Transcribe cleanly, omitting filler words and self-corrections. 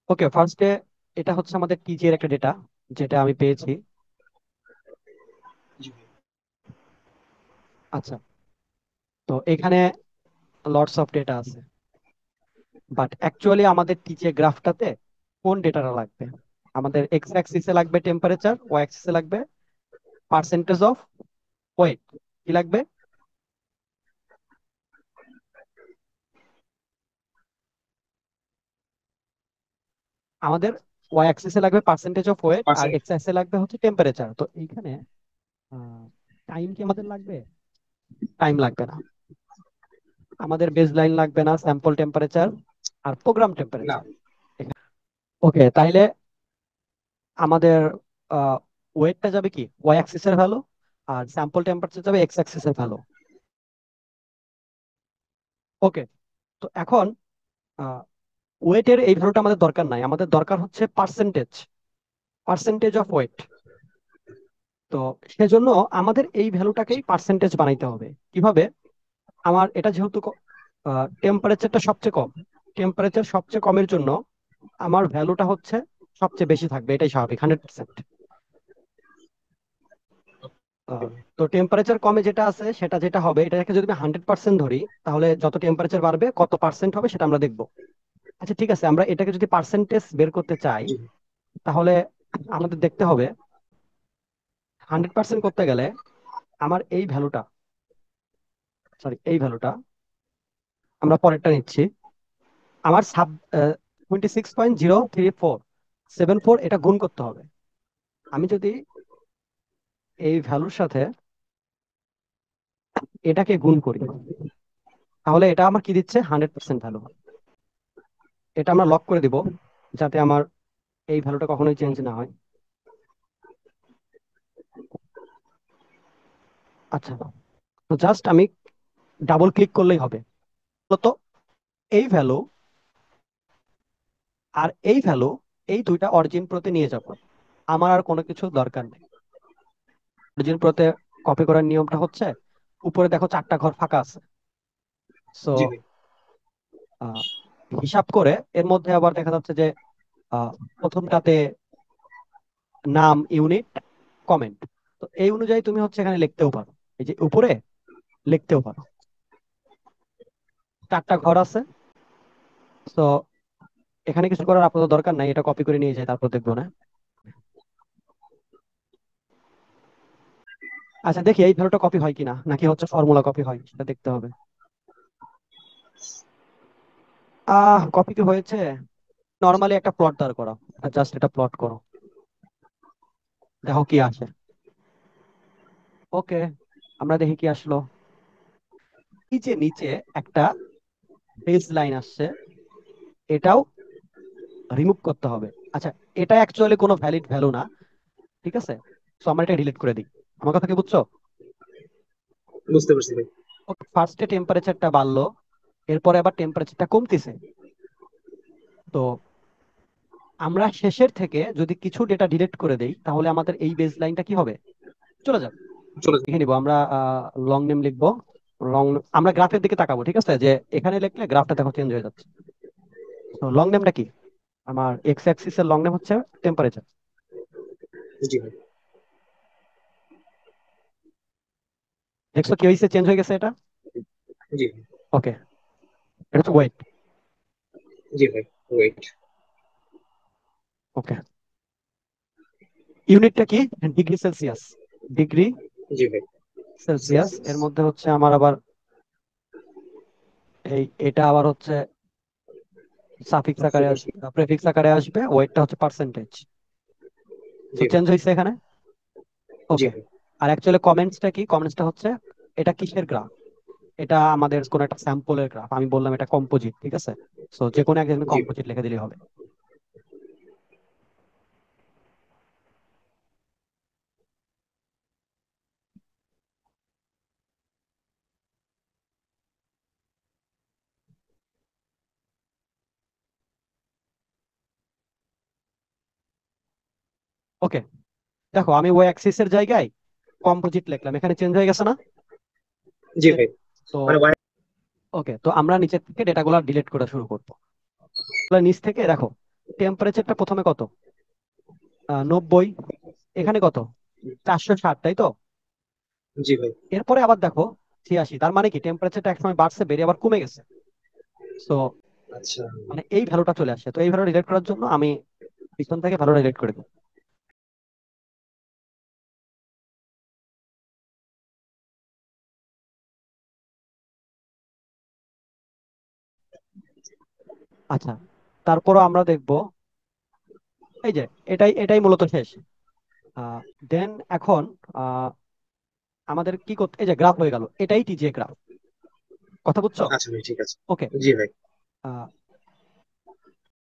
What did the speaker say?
ওকে, ফার্স্টে এটা হচ্ছে আমাদের টিজি এর একটা ডেটা যেটা আমি পেয়েছি। জি ভাই। আচ্ছা, তো এখানে লটস অফ ডেটা আছে, বাট অ্যাকচুয়ালি আমাদের টিজে গ্রাফটাতে কোন ডেটাটা লাগবে? আমাদের এক্স অ্যাক্সিসে লাগবে টেম্পারেচার, ওয়াই অ্যাক্সিসে লাগবে পার্সেন্টেজ অফ ওয়েট। কি লাগবে? আমাদের ওয়াই অ্যাক্সিসে লাগবে পার্সেন্টেজ অফ ওয়েট, আর পার্সেন্ট। এক্স অ্যাক্সিসে লাগবে হচ্ছে টেম্পারেচার। তো এইখানে টাইম কি আমাদের লাগবে? টাইম লাগবে না। আমাদের বেস লাইন লাগবে না, স্যাম্পল টেম্পারেচার আর প্রোগ্রাম না। টেম্পারেচার। ওকে, তাইলে আমাদের ওয়েটটা যাবে কি ওয়াই অ্যাক্সিসের ভ্যালু, আর স্যাম্পল টেম্পারেচার যাবে এক্স অ্যাক্সিসের ভ্যালু। ওকে, তো এখন ওয়েটের এই ভ্যালুটা আমাদের দরকার নাই, আমাদের দরকার হচ্ছে পার্সেন্টেজ, পার্সেন্টেজ অফ ওয়েট। তো সেজন্য আমাদের এই ভ্যালুটাকেই পার্সেন্টেজ বানাইতে হবে। কিভাবে? আমার এটা যেহেতু টেম্পারেচারটা সবচেয়ে কম, টেম্পারেচার সবচেয়ে কমের জন্য আমার ভ্যালুটা হচ্ছে সবচেয়ে বেশি থাকবে, এটাই স্বাভাবিক, 100%। তো টেম্পারেচার কমে যেটা আছে সেটা যেটা হবে, এটাকে যদি আমি 100% ধরি, তাহলে যত টেম্পারেচার বাড়বে কত পার্সেন্ট হবে সেটা আমরা দেখবো। আচ্ছা ঠিক আছে, আমরা এটাকে যদি পার্সেন্টেজ বের করতে চাই, জি তাহলে আমাদের দেখতে হবে 100% করতে গেলে আমার এই ভ্যালুটা, সরি এই ভ্যালুটা, আমরা পরেরটা নিচ্ছি। আমার 26.0347 এটা গুণ করতে হবে। আমি যদি এই ভ্যালুর সাথে এটাকে গুণ করি, তাহলে এটা আমার কি দিচ্ছে? 100% ভ্যালু। এটা আমরা লক করে দিব যাতে আমার এই ভ্যালুটা কখনোই চেঞ্জ না হয়। আচ্ছা, তো জাস্ট আমি ডাবল ক্লিক করলেই হবে। তো এই ভ্যালু আর এই ভ্যালু, এই দুইটা অরিজিন প্রোতে নিয়ে যাব। আমার আর কোনো কিছু দরকার নেই। অরিজিন প্রোতে কপি করার নিয়মটা হচ্ছে, উপরে দেখো 4টা ঘর ফাঁকা আছে। সো জি ভাই। হিসাব করে এর মধ্যে আবার দেখা যাচ্ছে যে প্রথমটাতে নাম, ইউনিট, কমেন্ট। তো এই অনুযায়ী তুমি হচ্ছে এখানে লিখতেও পারো, এই যে উপরে লিখতেও পারো। 4টা ঘর আছে। তো এখানে কিছু করার আপাতত দরকার নাই, এটা কপি করে নিয়ে যাই, তারপর দেখবো না। আচ্ছা দেখি এই ভ্যালুটা কপি হয় কিনা, নাকি হচ্ছে ফর্মুলা কপি হয়, সেটা দেখতে হবে। কপি কি হয়েছে? নর্মালি একটা প্লট দাঁড় করো, জাস্ট এটা প্লট করো, দেখো কি আসে। ওকে, আমরা দেখি কি আসলো। এই যে নিচে একটা বেস লাইন আসছে, এটাও রিমুভ করতে হবে। আচ্ছা, এটা অ্যাকচুয়ালি কোনো ভ্যালিড ভ্যালু না, ঠিক আছে? তো আমরা এটা ডিলিট করে দিই। আমার কথা কি বুঝছো? বুঝতে পারছি ভাই। ফার্স্টে টেম্পারেচারটা বাড়লো, এরপরে আবার টেম্পারেচারটা কমতেছে। তো আমরা শেষের থেকে যদি কিছু ডেটা ডিলিট করে দেই, তাহলে আমাদের এই বেস লাইনটা কি হবে? চলে যাবে। চলে যান। লিখে নিবো আমরা, লং নেম লিখবো। লং, আমরা গ্রাফের দিকে তাকাবো, ঠিক আছে? যে এখানে লিখলে গ্রাফটা দেখো চেঞ্জ হয়ে যাচ্ছে। তো লং নেমটা কি? আমার এক্স অ্যাক্সিস এর লং নেম হচ্ছে টেম্পারেচার। জি ভাই। দেখছো কি হয়েছে? চেঞ্জ হয়ে গেছে এটা। জি ভাই। ওকে, এটা হচ্ছে ওয়েট। জি ভাই। ওয়েট। ওকে, ইউনিটটা কি? Degree Celsius. ডিগ্রি জি ভাই। Celsius Celsius. এর মধ্যে হচ্ছে আমার আবার এটা আবার হচ্ছে সাফিক্স আকারে আসবে, প্রেফিক্স আকারে আসবে। ওয়েটটা হচ্ছে পার্সেন্টেজ। তো জি ভাই। চেঞ্জ হয়েছে এখানে। জি ওকে, ভাই। আর অ্যাকচুয়ালি কমেন্টসটা কি? কমেন্টসটা হচ্ছে এটা কিসের গ্রাফ? এটা আমাদের কোন একটা স্যাম্পলের গ্রাফ। আমি বললাম এটা কম্পোজিট, ঠিক আছে? সো যে কোনো একজন জি ভাই। কম্পোজিট লিখে দিলেই হবে। ওকে, দেখো আমি ওই অ্যাক্সিস এর জায়গায় কম্পোজিট লিখলাম, এখানে চেঞ্জ হয়ে গেছে না? জি ভাই। তো মানে ওকে, তো আমরা নিচের থেকে ডেটাগুলো ডিলিট করা শুরু করবো। তাহলে নিচ থেকে দেখো, টেম্পারেচারটা প্রথমে কত? 90। এখানে কত? 460, তাই তো? জি ভাই। এরপরে আবার দেখো 86, তার মানে কি টেম্পারেচারটা একসময় বাড়ছে, বেড়ে আবার কমে গেছে। তো আচ্ছা। মানে এই ভ্যালুটা চলে আসে। তো এই ভ্যালু রিলেট করার জন্য আমি পিছন থেকে ভ্যালু রিলেট করে দিই। আচ্ছা, তারপরও আমরা দেখব এই যে এটাই এটাই মূলত শেষ। দেন এখন আহ, আমাদের কি করতে, এই যে গ্রাফ হয়ে গেল, এটাই টিজিএ গ্রাফ। কথা বুঝছো? আচ্ছা ভাই, ঠিক আছে। ওকে। জি ভাই।